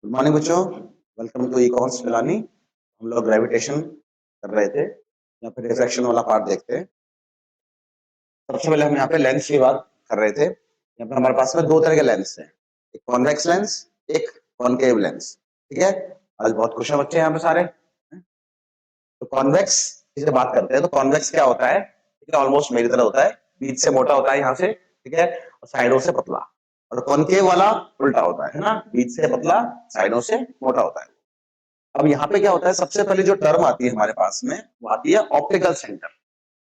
Good morning बच्चों, welcome to इकॉन्स Pilani. हम लोग ग्रेविटेशन कर रहे थे या फिर रिफ्रैक्शन वाला पार्ट देखते हैं। सबसे पहले हम यहाँ पे लेंस की बात कर रहे थे। यहाँ पे हमारे पास में दो तरह के लेंस हैं, एक कॉन्वेक्स लेंस, एक कॉनकेव लेंस। ठीक है, आज बहुत खुश हैं बच्चे यहाँ पे सारे। तो कॉन्वेक्स की बात करते हैं तो कॉन्वेक्स क्या होता है? ठीक है, ऑलमोस्ट मेरी तरह होता है, बीच से मोटा होता है यहाँ से, ठीक है, और साइडों से पतला। और कॉनकेव वाला उल्टा होता है ना, बीच से पतला, साइडों से मोटा होता है। अब यहाँ पे क्या होता है, सबसे पहले जो टर्म आती है हमारे पास में वो आती है optical centre.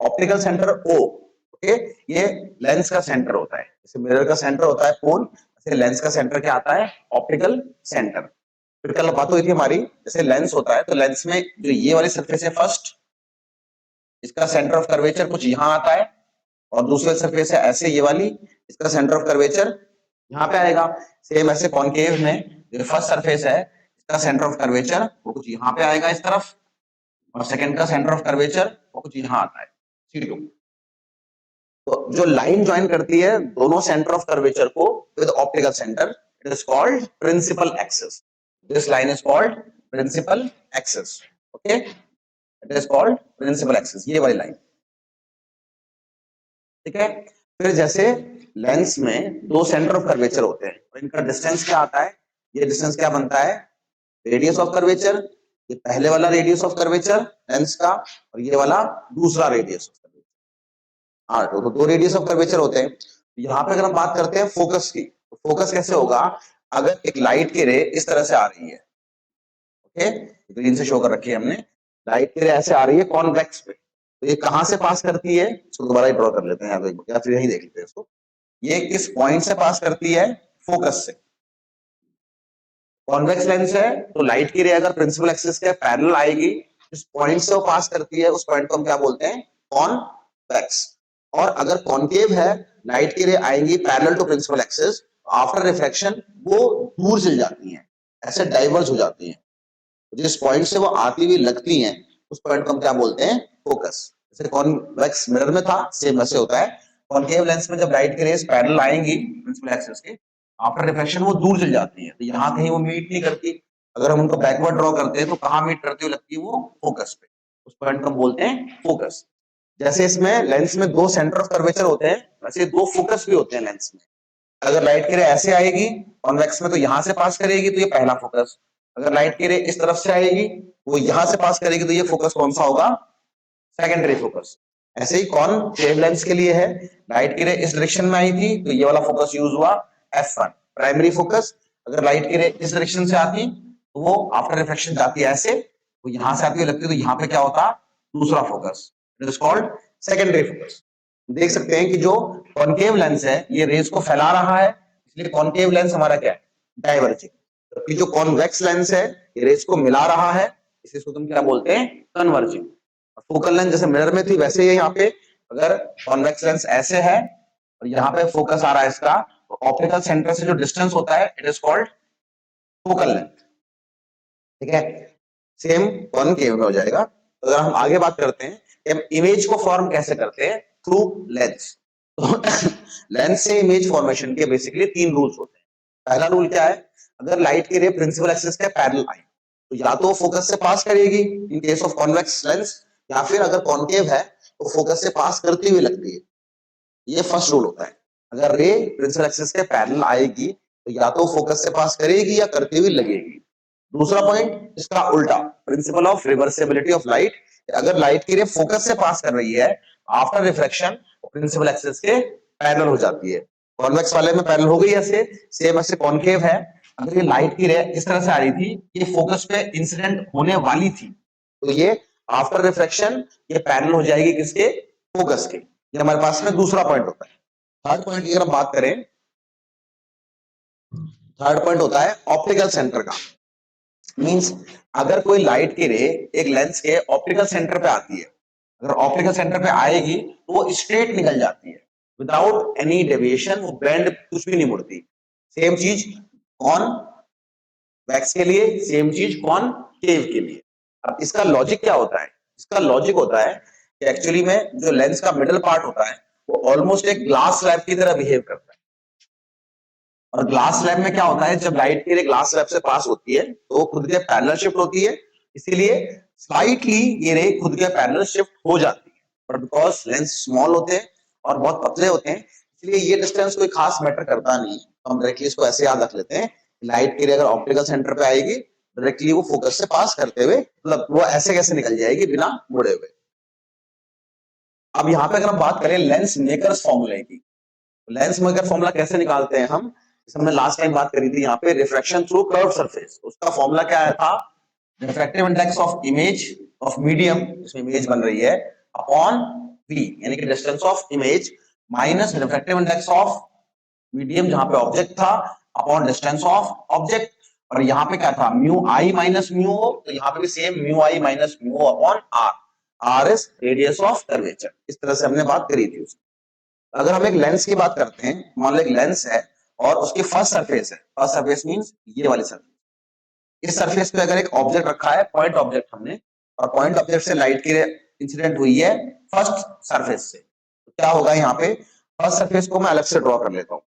Optical centre O, okay, ये लेंस का सेंटर होता है। जैसे मिरर का सेंटर होता है पोल, जैसे लेंस का सेंटर क्या आता है? Optical centre. फिर कल बात हुई थी हमारी, जैसे लेंस होता है तो लेंस में जो ये वाली सरफेस है फर्स्ट, इसका सेंटर ऑफ कर्वेचर कुछ यहाँ आता है, और दूसरी सरफेस है ऐसे ये वाली, इसका सेंटर ऑफ कर्वेचर यहाँ पे आएगा। सेम ऐसे कॉनकेव में जो फर्स्ट सरफेस है, इसका सेंटर ऑफ कर्वेचर वो कुछ यहाँ पे आएगा इस तरफ, और सेकंड का सेंटर ऑफ कर्वेचर वो कुछ यहाँ आता है, C2। तो जो लाइन ज्वाइन करती है दोनों सेंटर ऑफ कर्वेचर को with optical centre, it is called principal axis. This line is called principal axis. Okay, it is called principal axis, ये वाली लाइन। ठीक है, फिर जैसे लेंस में दो सेंटर ऑफ कर्वेचर होते हैं और इनका डिस्टेंस क्या आता है? ये डिस्टेंस क्या बनता है? Radius of curvature. ये पहले वाला रेडियस ऑफ कर्वेचर लेंस का, और ये वाला दूसरा रेडियस ऑफ कर्वेचर। हाँ, तो दो रेडियस ऑफ कर्वेचर होते हैं। यहाँ पे अगर हम बात करते हैं फोकस की, तो फोकस कैसे होगा? अगर एक लाइट की रे इस तरह से आ रही है, ओके, ग्रीन से शो कर रखी है हमने, लाइट की रे ऐसे आ रही है कॉन्वेक्स पे, तो ये कहां से पास करती है? इसको दोबारा ही ड्रॉ कर लेते हैं या फिर यही देख लेते हैं इसको। ये किस पॉइंट से पास करती है? फोकस से। कॉन्वेक्स लेंस है तो लाइट की रे अगर प्रिंसिपल एक्सिस के पैरेलल आएगी, जिस पॉइंट से वो पास करती है उस पॉइंट को हम क्या बोलते हैं? कॉन्वेक्स। और अगर कॉनकेव है, लाइट की रे आएंगी parallel to principal axis, after refraction वो दूर चल जाती हैं, ऐसे डाइवर्ज हो जाती हैं। जिस पॉइंट से वो आती हुई लगती हैं उस पॉइंट को हम क्या बोलते हैं? फोकस। जैसे कॉन्वेक्स मिरर में था, सेम वैसे होता है। कॉनकेव लेंस में जब लाइट की रेज पैरेलल आएंगी प्रिंसिपल एक्सिस के, आफ्टर रिफ्रैक्शन वो दूर चल जाती है, तो यहाँ कहीं वो मीट नहीं करती। अगर हम उनको बैकवर्ड ड्रॉ करते हैं तो कहाँ मीट करती हुई लगती है? वो फोकस पे, उस पॉइंट को हम बोलते हैं फोकस। जैसे इसमें लेंस में दो सेंटर ऑफ कर्वेचर होते हैं, वैसे दो फोकस भी होते हैं लेंस में। अगर लाइट की रे ऐसे आएगी कॉन्वेक्स में तो यहां से पास करेगी, तो ये पहला फोकस। अगर लाइट की रे इस तरफ से आएगी वो यहां से पास करेगी, तो ये फोकस कौन सा होगा? Secondary focus. ऐसे ही कॉनकेव लेंस के लिए है, लाइट की रे इस डायरेक्शन में आई थी तो ये वाला फोकस यूज हुआ F1, प्राइमरी फोकस। अगर लाइट की रे इस डायरेक्शन से आती तो वो आफ्टर रिफ्लेक्शन जाती है ऐसे, वो यहां से आती हुई लगती तो यहाँ पे क्या होता? दूसरा focus, it is called secondary focus. देख सकते हैं कि जो कॉनकेव लेंस है ये रेज को फैला रहा है, इसलिए कॉनकेव लेंस हमारा क्या है? डाइवर्जिंग। जबकि जो कॉन्वेक्स लेंस है ये रेज को मिला रहा है, इसको तुम क्या बोलते हैं? कन्वर्जिंग। फोकल लेंथ जैसे मिरर में थी वैसे ही यहाँ पे, अगर कॉन्वेक्स लेंस ऐसे है और यहाँ पे फोकस आ रहा है इसका, तो ऑप्टिकल सेंटर से जो डिस्टेंस होता है it is called focal length. ठीक है, सेम कॉनकेव में हो जाएगा। तो अगर हम आगे बात करते हैं कि हम इमेज को फॉर्म कैसे करते हैं थ्रू लेंस, तो लेंस से इमेज फॉर्मेशन के बेसिकली तीन रूल्स होते हैं। पहला रूल क्या है? अगर लाइट की रे प्रिंसिपल एक्सिस के पैरेलल आए तो या तो फोकस से पास करेगी in case of convex lens, या फिर अगर कॉनकेव है तो फोकस से पास करती हुई लगती है। ये फर्स्ट रूल होता है। अगर रे प्रिंसिपल एक्सिस के पैरेलल आएगी तो या तो फोकस से पास करेगी या करती हुई लगेगी। दूसरा पॉइंट इसका उल्टा, principle of reversibility of light. अगर लाइट की रे फोकस से पास कर रही है, आफ्टर रिफ्रैक्शन प्रिंसिपल एक्सिस के पैरेलल हो जाती है। कॉन्वेक्स वाले में पैरेलल हो गई ऐसे, सेम ऐसे कॉनकेव है। अगर ये लाइट की रे इस तरह से आ रही थी, ये फोकस पे इंसिडेंट होने वाली थी, तो ये आफ्टर रिफ्रैक्शन ये पैरेलल हो जाएगी किसके? फोकस के। ये हमारे पास में दूसरा पॉइंट होता है। थर्ड पॉइंट की अगर हम बात करें, थर्ड पॉइंट होता है ऑप्टिकल सेंटर का। मींस अगर कोई लाइट की रे एक लेंस के ऑप्टिकल सेंटर पे आती है, अगर ऑप्टिकल सेंटर पे आएगी तो वो स्ट्रेट निकल जाती है विदाउट एनी डेविएशन, वो बेंड कुछ भी नहीं मुड़ती। सेम चीज कॉन वैक्स के लिए, सेम चीज कॉन केव के लिए। अब इसका लॉजिक क्या होता है? इसका लॉजिक होता है कि एक्चुअली में जो लेंस का मिडल पार्ट होता है वो ऑलमोस्ट एक ग्लास स्लैब की तरह बिहेव करता है। और ग्लास स्लैब में क्या होता है, जब लाइट की रे ग्लास स्लैब से पास होती है तो वो खुद के पैरेलल शिफ्ट होती है, इसीलिए स्लाइटली ये रे खुद के पैरेलल शिफ्ट हो जाती है। बट बिकॉज लेंस स्मॉल होते हैं और बहुत पतले होते हैं, इसलिए ये डिस्टेंस कोई खास मैटर करता नहीं है। तो हम डायरेक्टली इसको ऐसे याद रख लेते हैं, लाइट की रे अगर ऑप्टिकल सेंटर पे आएगी, डायरेक्टली वो फोकस से पास करते हुए, मतलब वो ऐसे कैसे निकल जाएगी बिना मुड़े हुए। अब यहाँ पे अगर हम बात करें लेंस मेकर्स फॉर्मूले की, लेंस मेकर फॉर्मूला कैसे निकालते हैं हम, हमने लास्ट टाइम बात करी थी यहाँ पे रिफ्रैक्शन थ्रू कर्व सरफेस, उसका फॉर्मूला क्या आया था, refractive index of image of medium, जिसमें इमेज बन रही है, अपॉन वी, यानी कि distance of image minus refractive index of medium जहां पे ऑब्जेक्ट था, अपॉन डिस्टेंस ऑफ ऑब्जेक्ट। और यहाँ पे क्या था, mu I minus mu O, तो यहाँ पे भी same mu I minus mu O upon R, R is radius of curvature. इस तरह से हमने बात करी थी उसकी। अगर हम एक लेंस की बात करते हैं, मान लो एक लेंस है और उसकी फर्स्ट सरफेस है, फर्स्ट सरफेस मींस ये वाली सरफेस, इस सरफेस पे अगर एक ऑब्जेक्ट रखा है, पॉइंट ऑब्जेक्ट हमने, और पॉइंट ऑब्जेक्ट से लाइट की इंसिडेंट हुई है फर्स्ट सरफेस से, तो क्या होगा यहाँ पे, फर्स्ट सरफेस को मैं अलग से ड्रॉ कर लेता हूँ,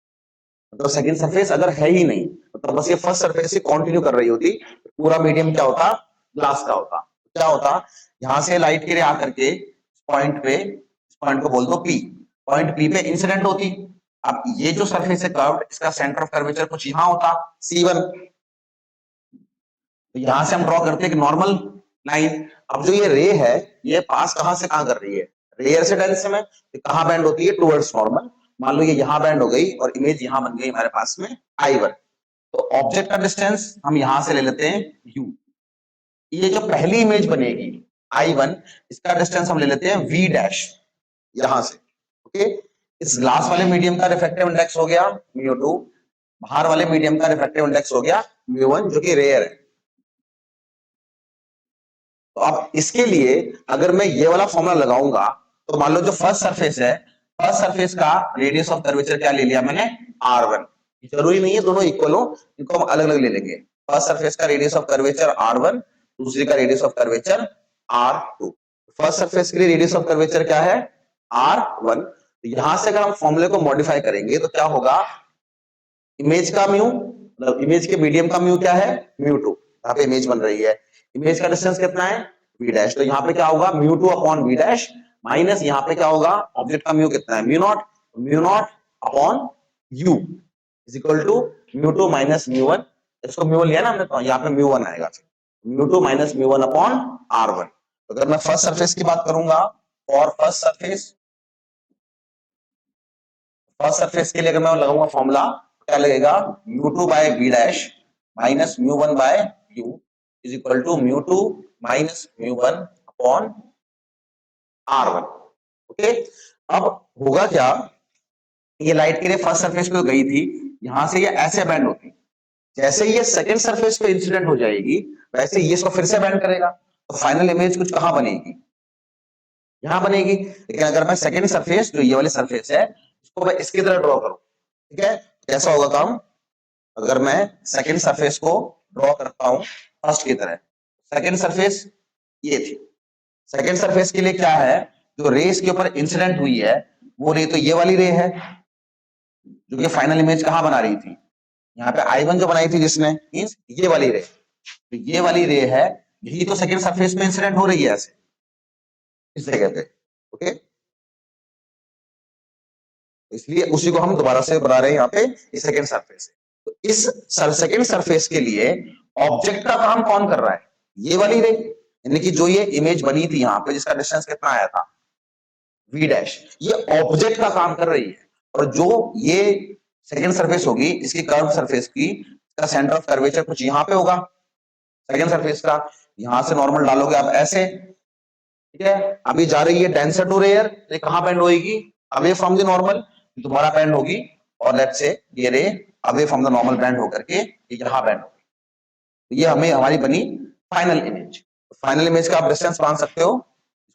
तो सेकंड सरफेस अगर है ही नहीं, तो बस ये फर्स्ट सरफेस ही कंटिन्यू कर रही होती, पूरा मीडियम क्या होता, ग्लास का होता। क्या होता, यहां से लाइट की रे आकर के पॉइंट पे, पॉइंट को बोल दो पी, पॉइंट पी पे इंसिडेंट होती। अब ये जो सरफेस है कर्व्ड, इसका सेंटर ऑफ कर्वेचर कुछ यहां होता C1, तो यहां से हम ड्रॉ करते हैं एक नॉर्मल लाइन। अब जो ये रे है, ये पास कहां से कहां कर रही है, रेयर से डेंस में, तो कहां बैंड होती है, टुवर्ड्स नॉर्मल। मान लो ये यहां बैंड हो गई और इमेज यहां बन गई हमारे पास में I1, तो ऑब्जेक्ट का डिस्टेंस हम यहां से ले लेते हैं U। ये जो पहली इमेज बनेगी I1, इसका डिस्टेंस हम ले लेते हैं V डैश, यहां से। ओके, इस ग्लास वाले मीडियम का रिफ्रैक्टिव इंडेक्स हो गया μ2, बाहर वाले मीडियम का रिफ्रैक्टिव इंडेक्स हो गया μ1, जो कि रेयर है। तो अब इसके लिए अगर मैं ये वाला फॉर्मूला लगाऊंगा, तो मान लो जो फर्स्ट सरफेस है, फर्स्ट सरफेस का रेडियस ऑफ कर्वेचर क्या ले लिया मैंने, R1। जरूरी नहीं है दोनों इक्वल हो, इनको हम अलग अलग ले लेंगे। फर्स्ट सरफेस का रेडियस ऑफ कर्वेचर R1, दूसरी का radius of curvature R2। First surface के लिए रेडियस ऑफ कर्वेचर क्या है, R1। तो यहां से अगर हम फॉर्मूले को मॉडिफाई करेंगे तो क्या होगा, इमेज का म्यू, मतलब इमेज के मीडियम का म्यू क्या है, μ2, यहाँ पे इमेज बन रही है, इमेज का डिस्टेंस कितना है, v डैश, तो यहाँ पे क्या होगा μ2 अपॉन v डैश, माइनस यहाँ पे क्या होगा, ऑब्जेक्ट का म्यू कितना है, mu not upon u is equal to μ2 minus μ1, इसको म्यू लिया ना हमने, तो यहाँ पे μ1 आएगा, μ2 माइनस μ1 अपॉन R1। तो अगर मैं फर्स्ट सरफेस की बात करूंगा, और फर्स्ट सरफेस के लिए अगर मैं लगाऊंगा फॉर्मूला, क्या लगेगा, μ2 by v dash minus μ1 by u is equal to μ2 minus μ1 upon R1। Okay, अब होगा क्या, ये लाइट के लिए फर्स्ट सरफेस पे गई थी, यहां से ये ऐसे बैंड होती, जैसे ये सेकंड सरफेस पे इंसिडेंट हो जाएगी, वैसे ये इसको फिर से बैंड करेगा, तो फाइनल इमेज कुछ कहां बनेगी, यहां बनेगी। लेकिन अगर मैं सेकंड सरफेस, जो ये वाली सरफेस है, इसको मैं इसकी तरह ड्रॉ करूं, ठीक है, कैसा होगा काम, अगर मैं सेकंड सरफेस को ड्रॉ करता हूं फर्स्ट की तरह, सेकंड सरफेस ये थी, सेकंड सरफेस के लिए क्या है, जो रे इसके ऊपर इंसिडेंट हुई है, वो रे तो ये वाली रे है, जो कि फाइनल इमेज कहां बना रही थी, यहाँ पे I1 जो बनाई थी जिसने, मींस ये वाली रे, तो ये वाली रे है, यही तो सेकंड सरफेस पे इंसिडेंट हो रही है ऐसे, इस जगह पे। ओके, इसलिए उसी को हम दोबारा से बना रहे हैं यहाँ पे सेकंड सरफेस। तो इस सेकंड सरफेस के लिए ऑब्जेक्ट का काम कौन कर रहा है, ये वाली रे, यानी कि जो ये इमेज बनी थी यहाँ पे, जिसका डिस्टेंस कितना आया था v डैश, ये ऑब्जेक्ट का काम कर रही है। और जो ये सेकंड सरफेस होगी, इसकी कर्व सरफेस की, इसका सेंटर ऑफ कर्वेचर कुछ यहाँ पे होगा, सेकंड सरफेस का, यहां से नॉर्मल डालोगे आप ऐसे, ठीक है, अभी जा रही है डेंसर टू रेयर, ये कहां बैंड होगी, अवे फ्रॉम द नॉर्मल, दोबारा बैंड होगी, और लेट्स से ये रे away from the normal band होकर के यहां बैंड होगी, तो ये हमें हमारी बनी फाइनल इमेज। फाइनल इमेज का आप डिस्टेंस मान सकते हो,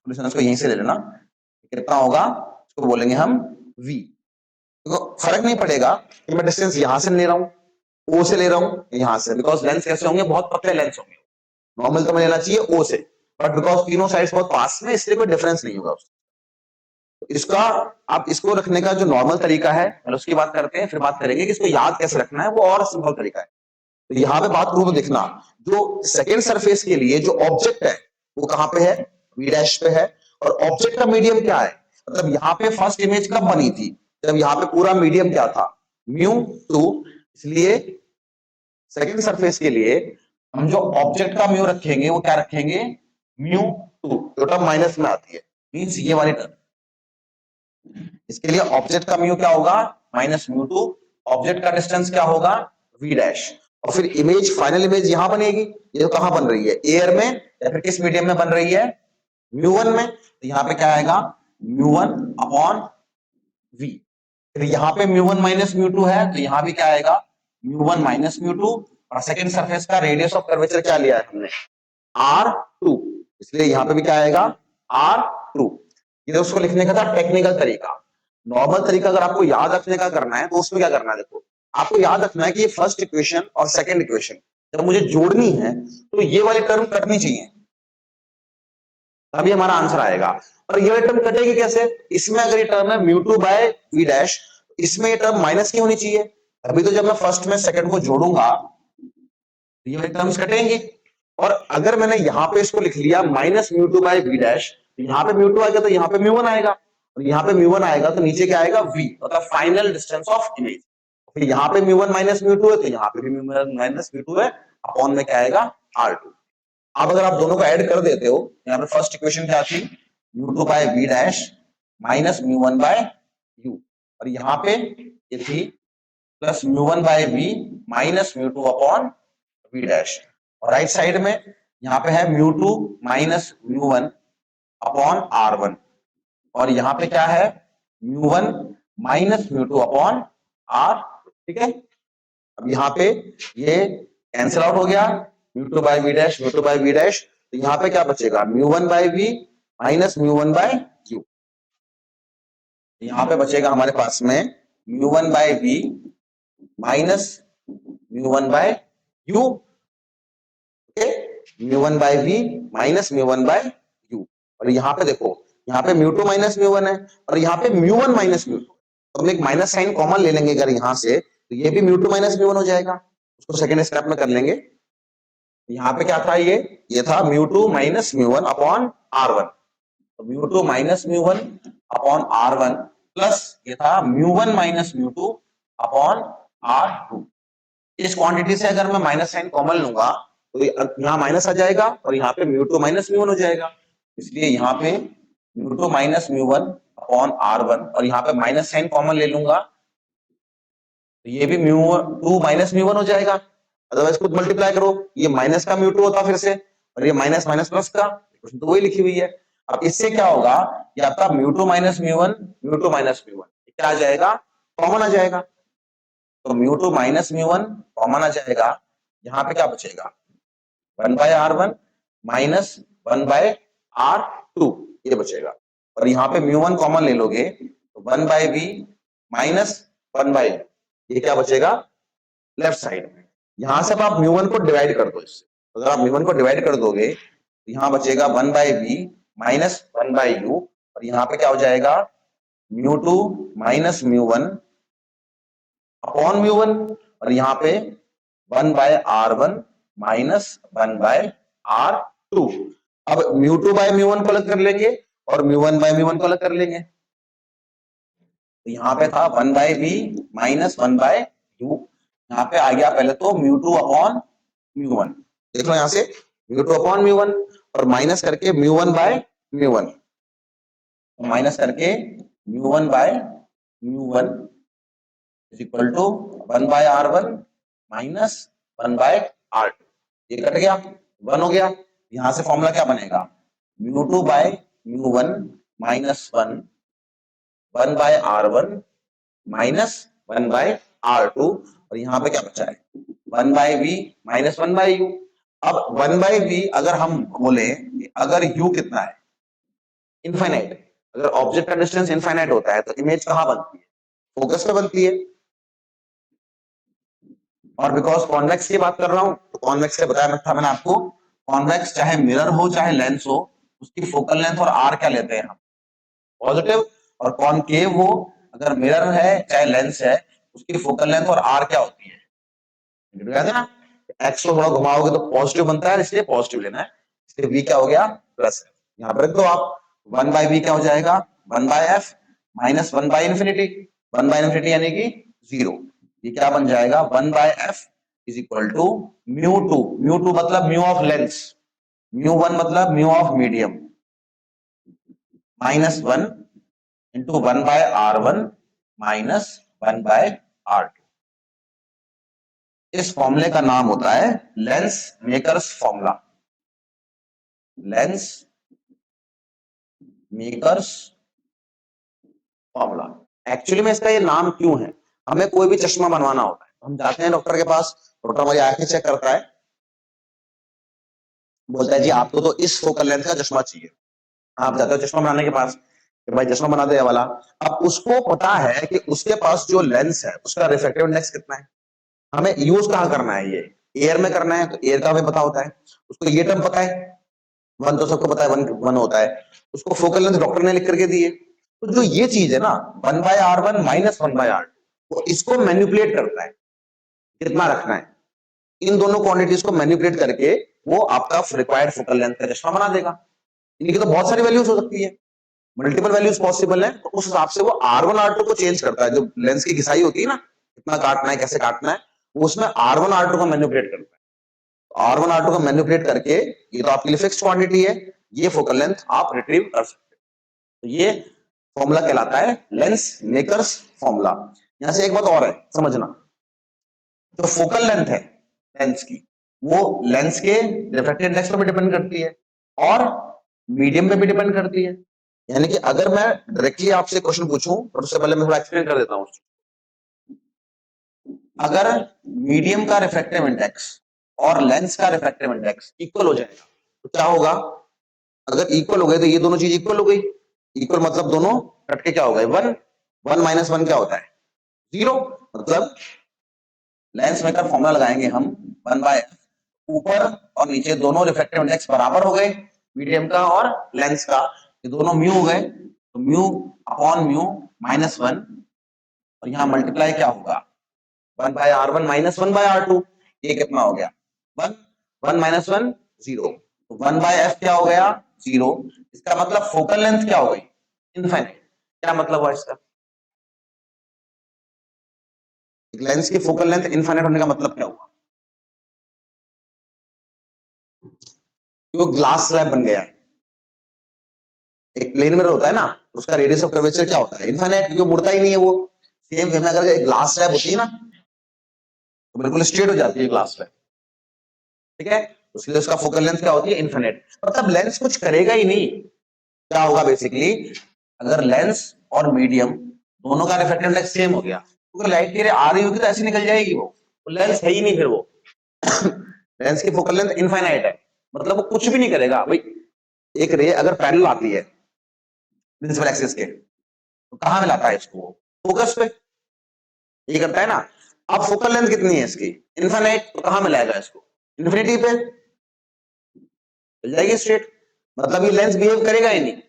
डिस्टेंस को यहीं से ले लेना, कितना होगा, इसको बोलेंगे हम v। तो फर्क नहीं पड़ेगा कि मैं डिस्टेंस यहां से ले रहा हूं, o से ले रहा हूं, यहां से, बिकॉज लेंस कैसे होंगे, बहुत पतले लेंस होंगे, नॉर्मल तो मैं लेना चाहिए o से, बट बिकॉज तीनों साइड्स बहुत पास में, इसलिए कोई डिफरेंस नहीं होगा उसका। तो इसका आप इसको रखने का जो नॉर्मल तरीका है पहले उसकी बात करते हैं, फिर बात करेंगे कि इसको याद कैसे रखना है, वो और सिंपल तरीका है। तो यहाँ पे बात करूं तो देखना, जो सेकेंड सरफेस के लिए जो ऑब्जेक्ट है वो कहां पे है, वी डैश पे है, और ऑब्जेक्ट का मीडियम क्या है, मतलब यहाँ पे फर्स्ट इमेज कब बनी थी, जब यहाँ पे पूरा मीडियम क्या था, μ2, इसलिए सेकेंड सरफेस के लिए हम जो ऑब्जेक्ट का म्यू रखेंगे वो क्या रखेंगे, μ2, जो टर्म माइनस में आती है, मींस ये वाली टर्म, इसके लिए ऑब्जेक्ट का म्यू क्या होगा, -μ2, ऑब्जेक्ट का डिस्टेंस क्या होगा, v डैश, और फिर इमेज, फाइनल इमेज यहां बनेगी, ये तो कहां बन रही है, एयर में या फिर किस मीडियम में बन रही है, μ1 में, तो यहाँ पे क्या आएगा, μ1 अपॉन v, फिर यहाँ पे μ1 माइनस μ2 है, तो यहाँ भी क्या आएगा, μ1 माइनस μ2, और सेकेंड सरफेस का रेडियस ऑफ कर्वेचर क्या लिया है हमने, r2, इसलिए यहाँ पे भी क्या आएगा, r2। ये उसको लिखने का था टेक्निकल तरीका। नॉर्मल तरीका अगर आपको याद रखने का करना है तो उसमें क्या करना है, देखो आपको याद रखना है कि ये फर्स्ट इक्वेशन और सेकंड इक्वेशन जब मुझे जोड़नी है तो ये वाली टर्म कटनी चाहिए, तभी हमारा आंसर आएगा। और ये वाली टर्म कटेगी कैसे, इसमें अगर ये टर्म है μ2 बाय v डैश, इसमें ये टर्म माइनस की होनी चाहिए, अभी तो जब मैं फर्स्ट में सेकंड को जोड़ूंगा ये वाली टर्म्स कटेंगी। और अगर मैंने यहाँ पे इसको लिख लिया -μ2 बाय v डैश, यहाँ पे μ2 आएगा तो यहाँ पे μ1 आएगा, और यहाँ पे μ1 आएगा तो नीचे क्या आएगा, v, मतलब फाइनल डिस्टेंस ऑफ इमेज। फिर यहाँ पे μ1 माइनस μ2 है तो यहाँ पे भी μ1 माइनस μ2 है, अपॉन में क्या आएगा, r2। अब अगर आप दोनों को ऐड कर देते हो, यहाँ पे फर्स्ट इक्वेशन क्या थी, μ2 by v dash minus μ1 by u, और यहाँ पे ये थी plus μ1 by v minus μ2 upon v dash, और राइट साइड में यहाँ पे है μ2 माइनस μ1 अपॉन r1, और यहाँ पे क्या है, μ1 माइनस μ2 अपॉन r, ठीक है। अब यहाँ पे ये कैंसिल आउट हो गया, μ2 by v dash, μ2 by v dash, तो यहाँ पे क्या बचेगा, μ1 by v minus μ1 by u, यहाँ पे बचेगा हमारे पास में μ1 by v minus μ1 by u, μ1 by v minus μ1 by u, और यहाँ पे देखो, यहाँ पे μ2 माइनस μ1 है और यहाँ पे μ1 माइनस μ2, तो हम एक माइनस साइन कॉमन ले लेंगे अगर यहाँ से, तो ये भी μ2 माइनस μ1 हो जाएगा, उसको सेकंड स्टेप में कर लेंगे। यहाँ पे क्या था, ये था μ2 माइनस μ1 अपॉन r1, तो μ2 माइनस μ1 अपॉन r1 प्लस ये था μ1 माइनस μ2 अपॉन r2। इस क्वांटिटी से अगर मैं माइनस साइन कॉमन लूंगा तो यहाँ माइनस आ जाएगा और यहाँ पे μ2 माइनस μ1 हो जाएगा, इसलिए यहाँ पे μ2 माइनस μ1 अपॉन r1, और यहाँ पे माइनस साइन कॉमन ले लूंगा तो ये भी μ2 माइनस μ1 हो जाएगा, अदरवाइज खुद मल्टीप्लाई करो, ये माइनस का μ2 होता फिर से, और ये माइनस माइनस प्लस का, तो वही लिखी हुई है। अब इससे क्या होगा, ये आपका μ2 माइनस μ1, μ2 माइनस μ1 क्या आ जाएगा, कॉमन आ जाएगा, तो μ2 माइनस μ1 कॉमन आ जाएगा, यहाँ पे क्या बचेगा, 1 by r1 minus 1 by r2 ये बचेगा, और यहाँ पे μ1 कॉमन ले लोगे तो 1 बाय v माइनस 1 बाय, ये क्या बचेगा लेफ्ट साइड में। यहां से अब आप μ1 को डिवाइड कर दो इससे, अगर आप μ1 को डिवाइड कर दोगे तो यहाँ बचेगा 1 by v minus 1 by u, और यहाँ पे क्या हो जाएगा μ2 माइनस μ1 अपॉन μ1, और यहाँ पे 1 by r1 minus 1 by r2। अब μ2 बाय μ1 को अलग कर लेंगे और μ1 बाय μ1 को अलग कर लेंगे, तो यहाँ पे था 1 by v minus 1 by u, यहाँ पे आ गया पहले तो μ2 अपॉन μ1, देख लो यहाँ से μ2 अपॉन μ1 और माइनस करके μ1 बाय μ1, माइनस करके μ1 by μ1 is equal to 1 by r1 minus 1 by r2, ये कट गया 1 हो गया, यहां से फॉर्मूला क्या बनेगा, μ2 by μ1 minus 1 by r1 minus 1 by r2, और यहाँ पे क्या बचा है 1 by v minus 1 by u। अब 1 बाय v अगर हम बोले, अगर u कितना है इनफाइनाइट, अगर ऑब्जेक्ट का डिस्टेंस इनफाइनाइट होता है तो इमेज कहाँ बनती है, फोकस पे बनती है, और बिकॉज कॉन्वेक्स की बात कर रहा हूं तो कॉन्वेक्स से बताया था मैंने आपको, कॉन्वेक्स चाहे मिरर हो चाहे लेंस हो, उसकी फोकल लेंथ और आर क्या लेते हैं हम, पॉजिटिव, और कॉनकेव हो, अगर मिरर है चाहे लेंस है, उसकी फोकल लेंथ और आर क्या होती है, कहते हैं ना एक्स को थोड़ा घुमाओगे तो पॉजिटिव बनता है, इसलिए पॉजिटिव लेना है, इसलिए वी क्या हो गया प्लस है। यहाँ पर रख दो आप, 1/v क्या हो जाएगा 1/f माइनस 1/इंफिनिटी, 1/इंफिनिटी यानी कि 0, ये क्या बन जाएगा 1/f इज इक्वल टू μ2, μ2 मतलब म्यू ऑफ लेंस, μ1 मतलब mu of medium, minus 1 into 1/r1 minus 1/r2। इस फॉर्मूले का नाम होता है lens makers formula, lens makers formula. Actually में इसका ये नाम क्यों है, हमें कोई भी चश्मा बनवाना होता है, हम जाते हैं डॉक्टर के पास, डॉक्टर हमारी आंखें चेक करता है, बोलता है जी आपको तो इस फोकल लेंथ का चश्मा चाहिए, आप जाते हो चश्मा बनाने के पास कि भाई चश्मा बना दे वाला, अब उसको पता है कि उसके पास जो लेंस है उसका रिफ्रैक्टिव इंडेक्स कितना है, हमें यूज कहां करना है, ये एयर में करना है तो एयर का हमें पता होता है, उसको ये टर्म पता है, 1 तो सबको पता है 1 होता है, उसको फोकल लेंथ डॉक्टर ने लिख करके दी है, तो जो ये चीज है ना 1/r1 माइनस 1/r2, वो इसको मैनिपुलेट करता है कितना रखना है, इन दोनों क्वांटिटीज को मैनिपुलेट करके वो आपका रिक्वायर्ड फोकल लेंथ का चश्मा बना देगा। इनकी तो बहुत सारी वैल्यूज हो सकती है, मल्टीपल वैल्यूज पॉसिबल है, तो उस हिसाब से वो R1 R2 को चेंज करता है, जो लेंस की घिसाई होती है ना कितना काटना है कैसे काटना है, वो उसमें R1 R2 को मैनिपुलेट करता है, तो R1 R2 को मैनिपुलेट करके ये तो आपके लिए फिक्स्ड क्वांटिटी है, ये फोकल लेंथ आप रिट्रीव कर सकते हैं, तो ये फॉर्मूला कहलाता है लेंस मेकर्स फॉर्मूला। यहां से एक बात और है समझना, जो फोकल लेंथ है लेंस की, वो लेंस के रिफ्रैक्टिव इंडेक्स पर भी डिपेंड करती है और मीडियम पे भी डिपेंड करती है, यानी कि अगर मैं डायरेक्टली आपसे क्वेश्चन पूछूं तो उससे पहले मैं थोड़ा एक्सप्लेन कर देता हूं, अगर मीडियम का रिफ्रैक्टिव इंडेक्स और लेंस का रिफ्रैक्टिव इंडेक्स इक्वल हो जाएगा तो क्या होगा, अगर इक्वल हो गए तो ये दोनों चीज इक्वल हो गई, इक्वल मतलब दोनों कट के क्या हो गए 1, 1 माइनस 1 क्या होता है 0, मतलब लेंस मेकर फॉर्मूला लगाएंगे हम 1/f, ऊपर और नीचे दोनों रिफ्रैक्टिव इंडेक्स बराबर हो गए, मीडियम का और लेंस का, ये दोनों म्यू हो गए, तो म्यू अपॉन म्यू माइनस 1, और यहाँ मल्टीप्लाई क्या होगा 1/r1 माइनस 1/r2, ये कितना हो गया 1, 1 माइनस 1 0, तो 1/f क्या हो गया 0, इसका मतलब फोकल लेंथ क्या हो गई इनफाइनाइट, क्या मतलब हुआ इसका, लेंस की फोकल लेंथ इनफाइनाइट होने का मतलब क्या हुआ, वो ग्लास स्लैब बन गया है, एक प्लेन मिरर होता है ना उसका रेडियस ऑफ कर्वेचर क्या होता है इनफाइनाइट, क्योंकि मुड़ता ही नहीं है वो, सेम वे में अगर एक ग्लास स्लैब होती है ना तो बिल्कुल स्ट्रेट हो जाती है ग्लास स्लैब, ठीक है, इसलिए उसका फोकल लेंथ क्या होती है इनफाइनाइट, मतलब लेंस कुछ करेगा ही नहीं, क्या होगा बेसिकली, अगर लेंस और मीडियम दोनों का रिफ्रैक्टिव इंडेक्स सेम हो गया, क्योंकि लाइट की रे आ रही होगी तो ऐसे निकल जाएगी वो लेंस है ही नहीं फिर वो लेंस की फोकल लेंथ इनफाइनाइट है, मतलब वो कुछ भी नहीं करेगा भाई, एक रे अगर पैरेलल आती है प्रिंसिपल एक्सिस के तो कहां मिलाता है इसको फोकस पे, ये करता है ना, अब फोकल लेंथ कितनी है इसकी इनफाइनाइट, तो कहां मिलाएगा इसको इन्फिनिटी पे मिल जाएगी स्ट्रेट, मतलब ये लेंस बिहेव करेगा ही नहीं,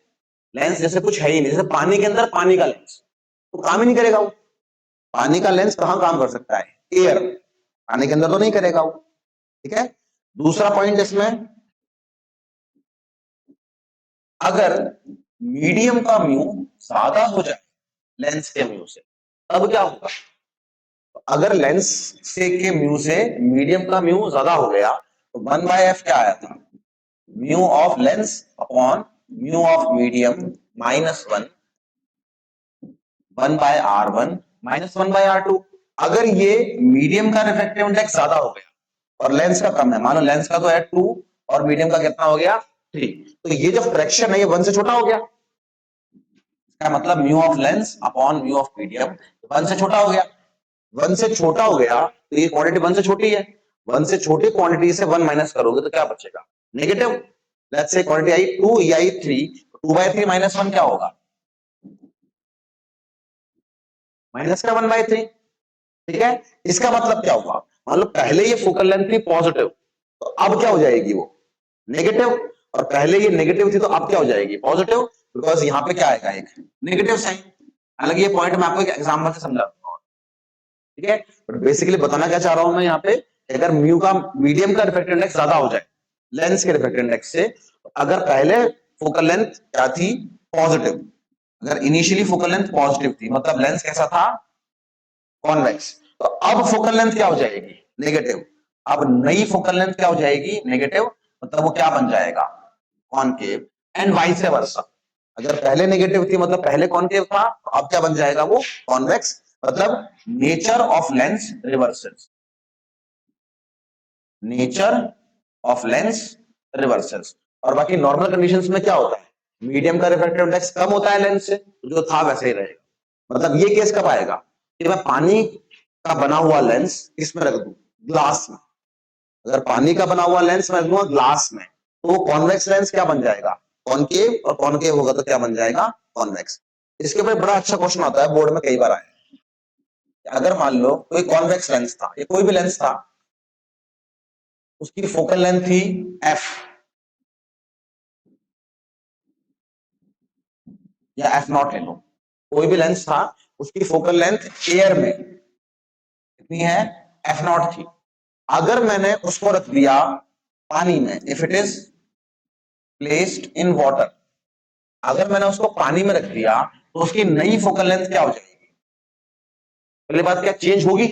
लेंस जैसे कुछ है ही नहीं, जैसे पानी के अंदर पानी का लेंस तो काम ही नहीं करेगा वो, पानी का लेंस कहां काम कर सकता है एयर, पानी के अंदर तो नहीं करेगा वो, ठीक है। दूसरा पॉइंट इसमें, अगर मीडियम का म्यू ज्यादा हो जाए लेंस के म्यू से तब क्या होगा, अगर लेंस से के म्यू से मीडियम का म्यू ज्यादा हो गया तो 1/f क्या आया था mu of lens upon mu of medium minus 1, 1/r1 minus 1/r2, अगर ये मीडियम का रिफ्रैक्टिव इंडेक्स ज्यादा हो गया और लेंस का कम है, मान लो लेंस का तो है 2 और मीडियम का कितना हो गया 3, तो ये जो फ्रैक्शन है ये 1 से छोटा हो गया, इसका मतलब mu of lens upon mu of medium 1 से छोटा हो गया, 1 से छोटा हो गया तो ये क्वांटिटी 1 से छोटी है, 1 से छोटी क्वांटिटी से 1 माइनस करोगे तो क्या बचेगा नेगेटिव, लेट्स से क्वांटिटी आई 2 ये आई 3, 2/3 माइनस 1 क्या होगा माइनस का 1/3, ठीक है, इसका मतलब क्या हुआ, मान लो पहले ये फोकल लेंथ थी पॉजिटिव तो अब क्या हो जाएगी वो नेगेटिव, और पहले ये नेगेटिव थी तो अब क्या हो जाएगी पॉजिटिव, बिकॉज यहाँ पे क्या आएगा, एक नेगेटिव साइन। हालांकि ये पॉइंट मैं आपको एक एग्जांपल से समझा दूंगा, ठीक है। बट बेसिकली बताना क्या चाह रहा हूं मैं यहाँ पे, अगर म्यू का मीडियम का रिफ्रैक्टिव इंडेक्स ज्यादा हो जाए लेंस के रिफ्रैक्टिव इंडेक्स से, अगर पहले फोकल लेंथ क्या थी, पॉजिटिव, अगर इनिशियली फोकल लेंथ पॉजिटिव थी, मतलब लेंस कैसा था, कॉन्वेक्स, तो अब फोकल लेंथ क्या हो जाएगी, नेगेटिव। अब नई फोकल लेंथ क्या हो जाएगी, नेगेटिव, मतलब वो क्या बन जाएगा, कॉनकेव, एंड वाइस वर्सा। अगर पहले नेगेटिव थी मतलब पहले कॉनकेव था, तो अब क्या बन जाएगा वो, कॉन्वेक्स, मतलब nature of lens reverses, nature of lens reverses. और बाकी नॉर्मल कंडीशंस में क्या होता है, मीडियम का रिफ्रैक्टिव इंडेक्स कम होता है लेंस से, तो जो था वैसे ही रहेगा। मतलब ये केस कब आएगा कि मैं पानी का बना हुआ लेंस इसमें रख दूं, ग्लास में, अगर पानी का बना हुआ लेंस मैं रख दूंगा ग्लास में, तो वो कॉन्वेक्स लेंस क्या बन जाएगा, कॉनकेव, और कॉनकेव होगा तो क्या बन जाएगा, कॉन्वेक्स। इसके ऊपर बड़ा अच्छा क्वेश्चन आता है बोर्ड में, कई बार आया। अगर मान लो कोई कॉन्वेक्स लेंस था, ये कोई भी लेंस था, उसकी फोकल लेंथ थी एफ या एफ नॉट ले लो, कोई भी लेंस था, उसकी फोकल लेंथ एयर में कितनी है, एफ नॉट थी। अगर मैंने उसको रख दिया पानी में, if it is placed in water, अगर मैंने उसको पानी में रख दिया तो उसकी नई फोकल लेंथ क्या हो जाएगी, पहली बात क्या चेंज होगी।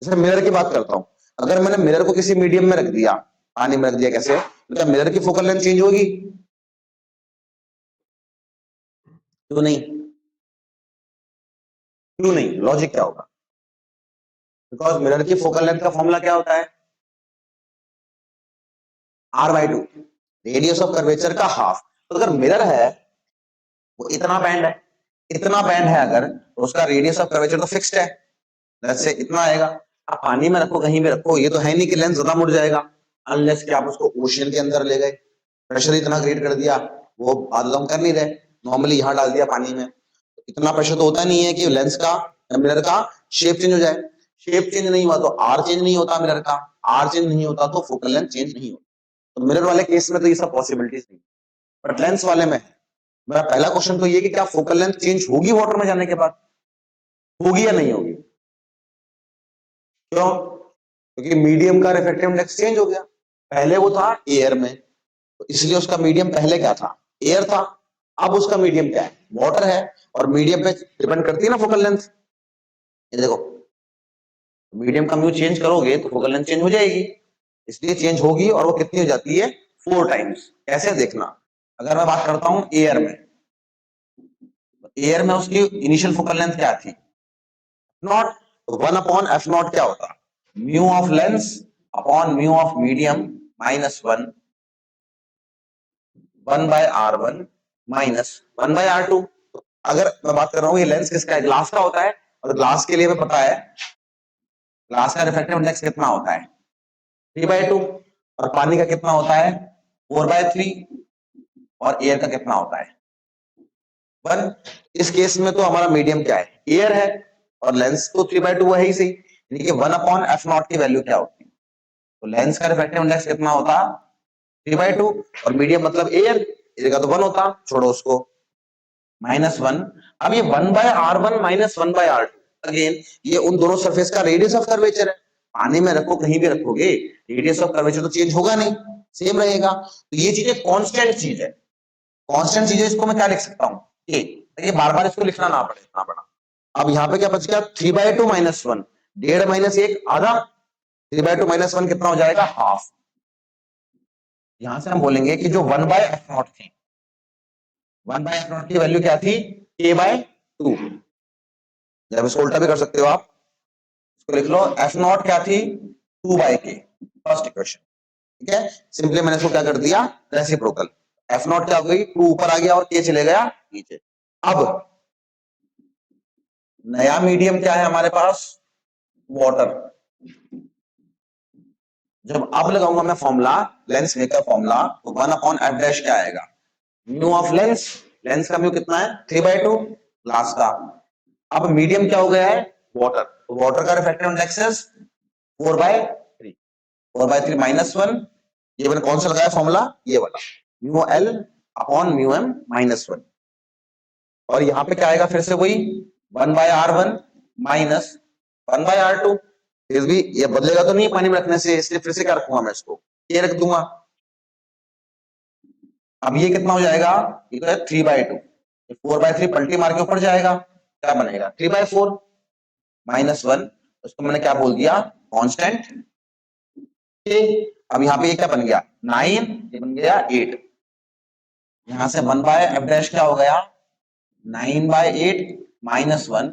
जैसे मिरर की बात करता हूं, अगर मैंने मिरर को किसी मीडियम में रख दिया, पानी में रख दिया, कैसे, तो क्या मिरर की फोकल लेंथ चेंज होगी, क्यों नहीं, क्यों नहीं, लॉजिक क्या होगा, बिकॉज मिरर की फोकल लेंथ का फॉर्मूला क्या होता है, R/2, रेडियस ऑफ कर्वेचर का हाफ। तो अगर मिरर है वो इतना बैंड है, इतना बैंड है अगर, तो उसका रेडियस ऑफ कर्वेचर तो फिक्स्ड है, जैसे इतना आएगा। आप पानी में रखो, कहीं भी रखो, ये तो है नहीं कि लेंस ज्यादा मुड़ जाएगा, अनलेस कि आप उसको ओशियन के अंदर ले गए, प्रेशर इतना क्रिएट कर दिया, वो बादल हम कर नहीं रहे, नॉर्मली यहां डाल दिया पानी में, इतना प्रेशर तो होता नहीं है कि लेंस का, मिरर का शेप चेंज हो जाए। शेप चेंज नहीं हुआ तो आर चेंज नहीं होता मिरर का, आर चेंज नहीं होता तो फोकल लेंथ चेंज नहीं होता। तो मिरर वाले केस में तो ये सब पॉसिबिलिटीज नहीं, बट लेंस वाले में मेरा पहला क्वेश्चन तो ये कि क्या फोकल लेंथ चेंज होगी वाटर में जाने के बाद, होगी या नहीं होगी, क्यों, क्योंकि मीडियम का रिफ्रैक्टिव इंडेक्स चेंज हो गया, पहले वो था एयर में, तो इसलिए उसका मीडियम पहले क्या था, एयर था, अब उसका मीडियम क्या है, वाटर है, और मीडियम पे डिपेंड करती है ना फोकल लेंथ। ये देखो, मीडियम का म्यू चेंज करोगे तो फोकल लेंथ चेंज हो जाएगी, इसलिए चेंज होगी, और वो कितनी हो जाती है, 4 टाइम्स। कैसे देखना, अगर मैं बात करता हूं एयर में, एयर में उसकी इनिशियल फोकल लेंथ क्या थी, नॉट, तो 1/f नॉट क्या होता, mu of lens upon mu of medium minus 1/r1 minus 1/r2। अगर मैं बात कर रहा हूं ये लेंस किसका है, ग्लास का होता है, और ग्लास के लिए हमें पता है ग्लास का रिफ्रैक्टिव इंडेक्स कितना होता है, 3/2, और पानी का कितना होता है, 4/3, और एयर का कितना होता है, 1। इस केस में तो हमारा मीडियम क्या है, एयर है, और लेंस तो 3/2 है ही सही, यानी कि 1/f0 की वैल्यू क्या होती है, तो लेंस का रिफ्रैक्टिव इंडेक्स कितना होता, 3/2, और मीडियम मतलब एयर, एयर का तो 1 होता, छोड़ो उसको, -1। अब ये 1/r1 माइनस 1/r2, अगेन ये उन दोनों सरफेस का रेडियस ऑफ कर्वेचर है, पानी में रखो कहीं भी रखोगे, रेडियस ऑफ कर्वेचर तो चेंज होगा नहीं, सेम रहेगा, तो ये चीजें कांस्टेंट चीज है, कांस्टेंट चीज है, इसको मैं क्या लिख सकता हूं, ये बार बार इसको लिखना ना पड़े, ना पड़ा। अब यहाँ पे क्या बच गया, 3/2 माइनस 1, 1.5 माइनस 1 आधा, 3/2 माइनस 1 कितना हो जाएगा, हाफ। यहां से हम बोलेंगे कि जो 1/f0 थी, 1/f0 की वैल्यू क्या थी, k/2, जब इसको उल्टा भी कर सकते हो आप, इसको लिख लो f0 क्या थी, 2/k, फर्स्ट इक्वेशन, ठीक है। सिंपली मैंने इसको क्या कर दिया, रेसिप्रोकल, f0 क्या हो गई, 2 ऊपर आ गया और k चले गया नीचे। अब नया मीडियम क्या है हमारे पास, वाटर। जब अब लगाऊंगा मैं फॉर्मूला, लेंस मेकर फॉर्मूला, तो 1/f' क्या आएगा, म्यू ऑफ लेंस, लेंस का म्यू कितना है, 3/2, ग्लास का। अब मीडियम क्या हो गया है, वाटर, तो वाटर का रिफ्रैक्टिव इंडेक्स 4/3, 4/3 -1, ये मैंने कौन सा लगाया फॉर्मूला, ये वाला, mu L upon mu M minus 1। और यहाँ पे क्या आएगा, फिर से वही 1/r1 माइनस 1/r2। फिर भी ये बदलेगा तो नहीं पानी में रखने से, इसलिए फिर से क्या रखूंगा मैं इसको, ये रख दूंगा। अब ये कितना हो जाएगा, ये तो है 3/2, 4/3 पलटी मार के ऊपर जाएगा, क्या बनेगा 3/4 माइनस 1, उसको मैंने क्या बोल दिया, कांस्टेंट के। अब यहाँ पे ये क्या बन गया 9, ये बन गया 8। यहां से 1/f डैश क्या हो गया 9/8 माइनस 1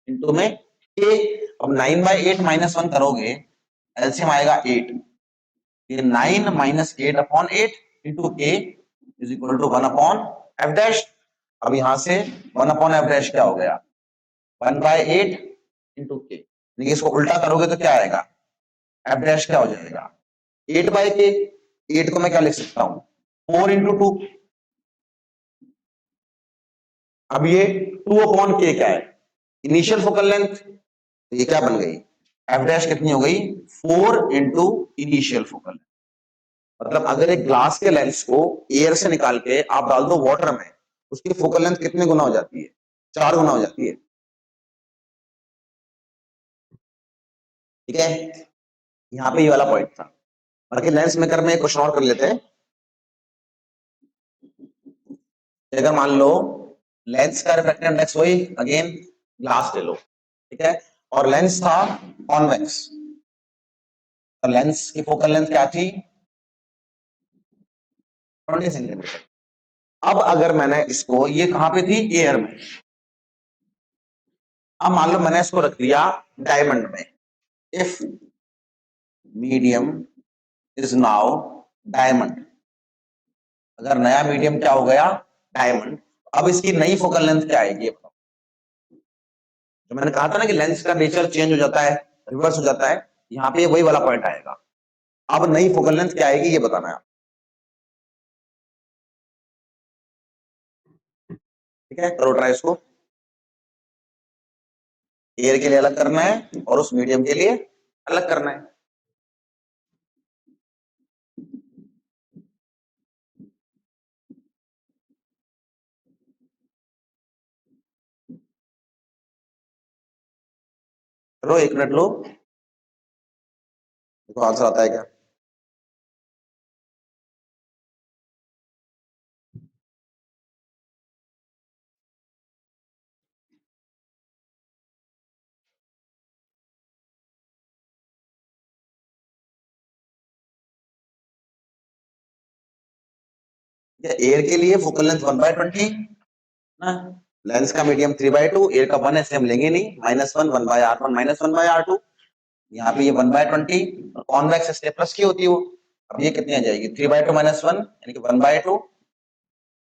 इंटू में के। अब 9/8 माइनस 1 करोगे, एलसीएम आएगा 8, ये 9 minus 8 upon 8 into K is equal to 1 upon F dash. अब यहां से 1 अपॉन एफ डैश क्या हो गया 1/8 इंटू के, यानी इसको उल्टा करोगे तो क्या आएगा, एफ डैश क्या हो जाएगा 8/k। 8 को मैं क्या लिख सकता हूं 4 इंटू 2। अब ये 2 अपॉन के क्या है, इनिशियल फोकल लेंथ, तो ये क्या बन गई एफ डैश कितनी हो गई 4 इंटू इनिशियल फोकल लेंथ। मतलब अगर एक ग्लास के लेंस को एयर से निकाल के आप डाल दो वाटर में, उसकी फोकल लेंथ कितने गुना हो जाती है, 4 गुना हो जाती है। ठीक है, यहाँ पे ये वाला पॉइंट था। बाकी लेंस मेकर में क्वेश्चन और कर लेते हैं। अगर मान लो लेंस का रिफ्रैक्टिव इंडेक्स वही अगेन ग्लास ले लो, ठीक है, और लेंस था कॉन्वेक्स, तो लेंस की फोकल लेंथ क्या थी 20 सेंटीमीटर। अब अगर मैंने इसको, ये कहां पे थी एयर में, अब मान लो मैंने इसको रख दिया डायमंड में, if medium is now diamond, अगर नया मीडियम क्या हो गया डायमंड, अब इसकी नई फोकल लेंथ क्या आएगी, जो मैंने कहा था ना कि लेंस का नेचर चेंज हो जाता है, रिवर्स हो जाता है, यहाँ पे वही वाला पॉइंट आएगा। अब नई फोकल लेंथ क्या आएगी ये बताना है, ठीक है, करो ट्राई इसको। एयर के लिए अलग करना है और उस मीडियम के लिए अलग करना है। चलो 1 मिनट लो, देखो आंसर आता है क्या। एयर के लिए फोकल लेंथ 1/20 ना, लेंस का मीडियम 3/2, एयर का 1 हम लेंगे नहीं, -1 1/r1 माइनस 1/r2। यहाँ पे ये 1/20, कॉन्वेक्स इसलिए प्लस की होती है वो। अब ये कितनी आ जाएगी 3/2 माइनस 1 यानी कि 1/2।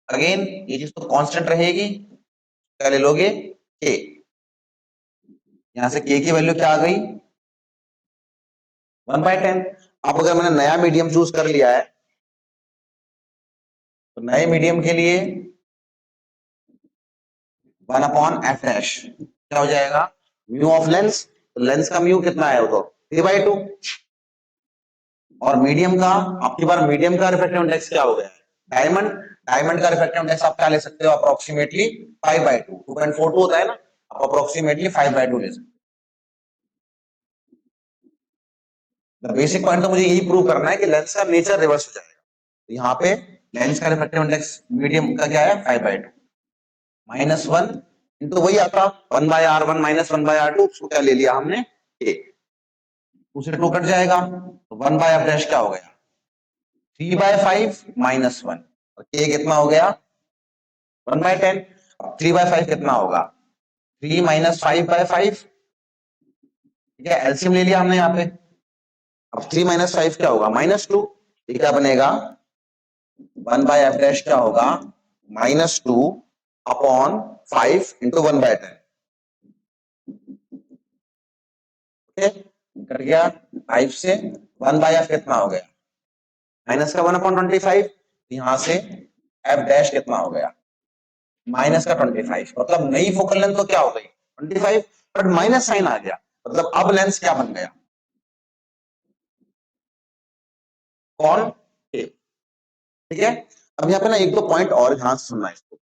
अगेन ये चीज तो कांस्टेंट रहेगी, क्या ले लोगे के, यहां से के की वैल्यू क्या आ गई 1/10। अब अगर मैंने नया मीडियम चूज कर लिया है, तो नए मीडियम के लिए 1 अपॉन एफ डैश क्या हो जाएगा म्यू ऑफ लेंस, तो लेंस का म्यू कितना है वो तो 3/2, और मीडियम का, आपकी बार मीडियम का रिफ्रैक्टिव इंडेक्स क्या हो गया डायमंड, डायमंड का रिफ्रैक्टिव इंडेक्स आप क्या ले सकते हो अप्रोक्सीमेटली 5/2, 2.42 होता है ना, आप अप्रोक्सीमेटली 5/2 ले सकते हो। बेसिक पॉइंट तो मुझे यही प्रूव करना है कि लेंस का नेचर रिवर्स हो जाएगा, तो यहाँ पे लेंस का रिफ्रैक्टिव इंडेक्स मीडियम का क्या है 5/2 -1 इंटू वही आता 1/r1 माइनस 1/r2, उसको क्या ले लिया हमने के, 2 से 2 कट जाएगा, तो 1/f डैश क्या हो गया 3/5 -1, और के कितना हो गया 1/10। 3/5 कितना होगा 3 माइनस 5/5, ठीक है, एलसीएम ले लिया हमने यहाँ पे। अब 3 माइनस 5 क्या होगा -2, ये क्या बनेगा 1/f डैश क्या होगा -2 अपॉन 5 इंटू 1/10, कट गया 5 से 1/f कितना हो गया माइनस का 1/25, यहां से f डैश कितना हो गया माइनस का 25, मतलब नई फोकल लेंथ तो क्या हो गई 25, बट माइनस साइन आ गया, मतलब अब लेंस क्या बन गया कौन, ठीक है। अब यहाँ पे ना एक दो पॉइंट और ध्यान से सुनना है इसको।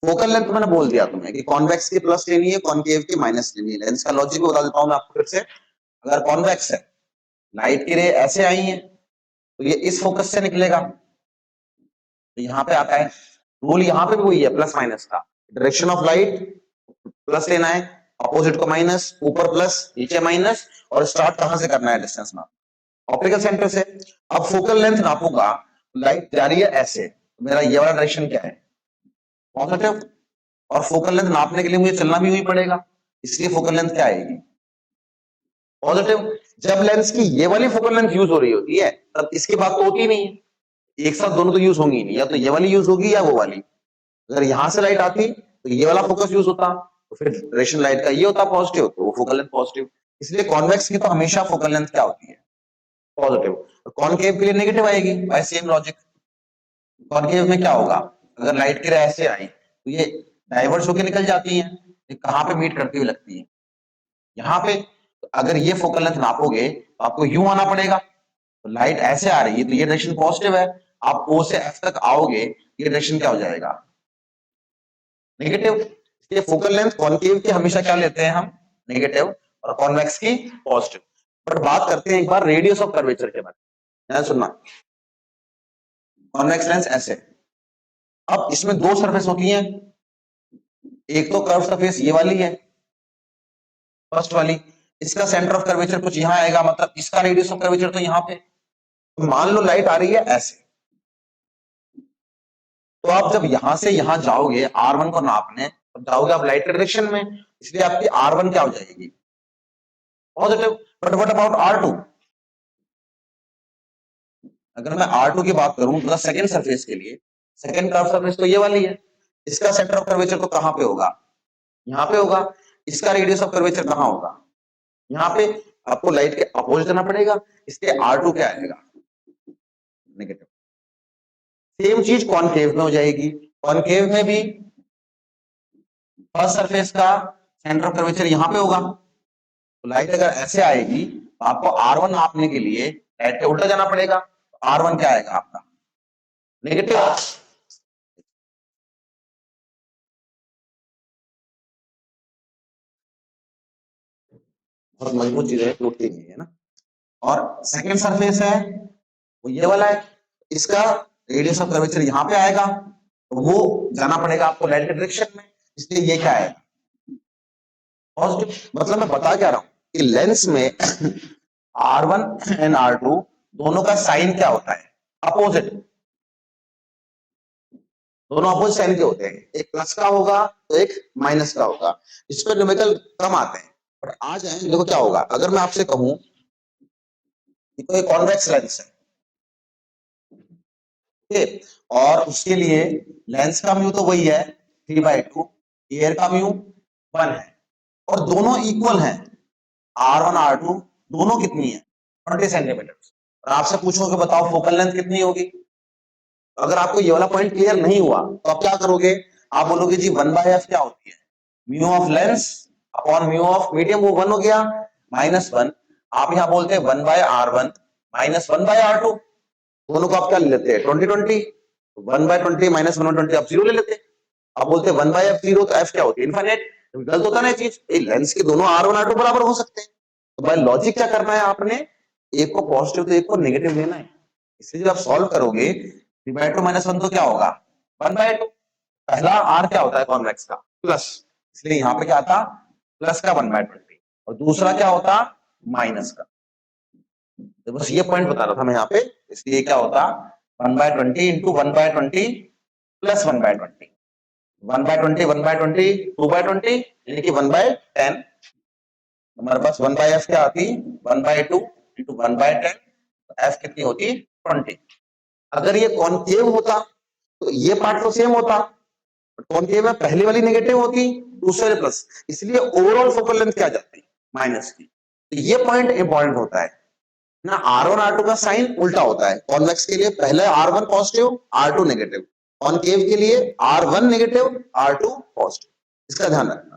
फोकल लेंथ मैंने बोल दिया तुम्हें कि कॉन्वेक्स की प्लस लेनी है, कॉन्केव की माइनस लेनी है। लेंस का लॉजिक भी बता देता हूं मैं आपको फिर से। अगर कॉन्वेक्स है, लाइट की रे ऐसे आई है तो ये इस फोकस से निकलेगा, तो यहाँ पे आता है। रूल यहाँ पे भी वही है, प्लस माइनस का। डायरेक्शन ऑफ लाइट प्लस लेना है, अपोजिट को माइनस, ऊपर प्लस नीचे माइनस, और स्टार्ट कहां से करना है, डिस्टेंस नाप, ऑप्टिकल सेंटर से। अब फोकल लेंथ नापूंगा, लाइट जा रही है ऐसे, मेरा ये वाला डायरेक्शन क्या है, पॉजिटिव। और फोकल लेंथ नापने के लिए मुझे चलना भी वही पड़ेगा, इसलिए फोकल लेंथ क्या आएगी, पॉजिटिव। जब लेंस की ये वाली फोकल लेंथ यूज हो रही होती है तब इसकी बात तो होती नहीं है, एक साथ दोनों तो यूज होंगी नहीं, या तो ये वाली यूज होगी या वो वाली। अगर यहां से लाइट आती तो ये वाला फोकस यूज होता, तो फिर डायरेक्शन लाइट का ये होता पॉजिटिव, तो वो फोकल लेंथ पॉजिटिव। इसलिए कॉन्वेक्स की तो हमेशा फोकल लेंथ क्या होती है, पॉजिटिव। कॉनकेव के लिए नेगेटिव आएगी, बाय सेम लॉजिक। कॉनकेव में क्या होगा, अगर लाइट की रे ऐसे आई तो ये डाइवर्स होकर निकल जाती है, ये कहां पे मीट करती हुई लगती है, यहाँ पे। तो अगर ये फोकल लेंथ नापोगे तो आपको यूं आना पड़ेगा, तो लाइट ऐसे आ रही है तो ये डायरेक्शन पॉजिटिव है, आप O से F तक आओगे, ये डायरेक्शन क्या हो जाएगा, नेगेटिव। इसलिए फोकल लेंथ कॉनकेव की हमेशा क्या लेते हैं हम, नेगेटिव, और कॉन्वेक्स की पॉजिटिव। बट बात करते हैं एक बार रेडियस ऑफ कर्वेचर के बारे में, ध्यान सुनना। कॉन्वेक्स लेंस ऐसे, अब इसमें दो सरफेस होती हैं, एक तो कर्व सरफेस ये वाली है, फर्स्ट वाली, इसका सेंटर ऑफ कर्वेचर कुछ यहां आएगा, मतलब इसका रेडियस ऑफ कर्वेचर तो यहां पे। तो मान लो लाइट आ रही है ऐसे, तो आप जब यहां से यहां जाओगे R1 को नापने, तब जाओगे आप लाइट के डायरेक्शन में, इसलिए आपकी R1 क्या हो जाएगी, positive. But what about R2, अगर मैं R2 की बात करूं तो सेकंड सरफेस के लिए, सेकंड कर्व सरफेस तो ये वाली है, इसका सेंटर ऑफ कर्वेचर तो कहां पे होगा, यहां पे होगा। इसका रेडियस ऑफ कर्वेचर कहां होगा, यहाँ पे। आपको लाइट के अपोजिट करना पड़ेगा, इसलिए R2 क्या आएगा, नेगेटिव। सेम चीज कॉनकेव में हो जाएगी, कॉनकेव में भी फर्स्ट सरफेस का सेंटर ऑफ कर्वेचर यहां पे होगा, तो लाइट अगर ऐसे आएगी तो आपको R1 नापने के लिए लाइट के उल्टा जाना पड़ेगा, तो R1 क्या आएगा आपका, नेगेटिव। बहुत मजबूत चीज है, टूटती नहीं है ना। और सेकंड सरफेस है वो ये वाला है, इसका रेडियस ऑफ कर्वेचर यहाँ पे आएगा, तो वो जाना पड़ेगा आपको लाइट के डायरेक्शन में, इसलिए ये क्या है, पॉजिटिव। मतलब मैं बता क्या रहा हूं कि लेंस में R1 एंड R2 दोनों का साइन क्या होता है, अपोजिट। दोनों अपोजिट साइन के होते हैं, एक प्लस का होगा तो एक माइनस का होगा। इस पर न्यूमेरिकल कम आते हैं, पर आ जाए देखो क्या होगा। अगर मैं आपसे कहूं कि कोई कॉन्वेक्स लेंस है, ठीक, और उसके लिए लेंस का म्यू तो वही है 3/2, एयर का म्यू 1 है, और दोनों इक्वल हैं, R1 R2 दोनों कितनी है, 20 सेंटीमीटर। और आपसे पूछोगे बताओ फोकल लेंथ कितनी होगी, अगर आपको ये वाला पॉइंट क्लियर नहीं हुआ तो आप क्या करोगे, आप बोलोगे जी 1/f क्या होती है, mu of lens upon mu of medium, वो 1 हो गया, -1। आप यहाँ बोलते हैं 1/R1 -1/R2, दोनों को आप क्या ले लेते हैं 20/20, 1/20 -1/20 आप 0 ले लेते हैं। आप बोलते हैं 1/f 0, तो f क्या होती है, इनफाइनाइट। गलत होता ना चीज, लेंस के दोनों R1 R2 बराबर हो सकते हैं, तो बाय लॉजिक क्या करना है आपने, एक को पॉजिटिव तो एक को नेगेटिव लेना है। इसलिए जब आप सॉल्व करोगे 3/2 -1 तो क्या होगा 1/2। पहला R क्या होता है कॉन्वेक्स का, प्लस, इसलिए यहाँ पे क्या था, प्लस का 1/20, और दूसरा क्या होता, माइनस का। तो बस ये पॉइंट बता रहा था मैं यहाँ पे, इसलिए क्या होता 1/20 इंटू 1/20 प्लस 1/20, 1/20 1/20 2/20 यानी कि 1/10। हमारे पास 1/f क्या आती, 1/2 इंटू 1/10, f कितनी होती 20। अगर ये कॉनकेव होता तो ये पार्ट तो सेम होता, कॉनकेव में पहली वाली नेगेटिव होती, दूसरे प्लस, इसलिए ओवरऑल फोकल लेंथ क्या जाती, माइनस की। तो ये पॉइंट इंपॉर्टेंट होता है ना, R1 R2 का साइन उल्टा होता है, कॉन्वेक्स के लिए पहले R1 positive R2 negative, concave के लिए R1 नेगेटिव R2 पॉजिटिव, इसका ध्यान रखना,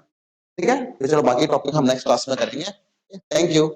ठीक है। तो चलो बाकी टॉपिक हम नेक्स्ट क्लास में करेंगे, थैंक यू।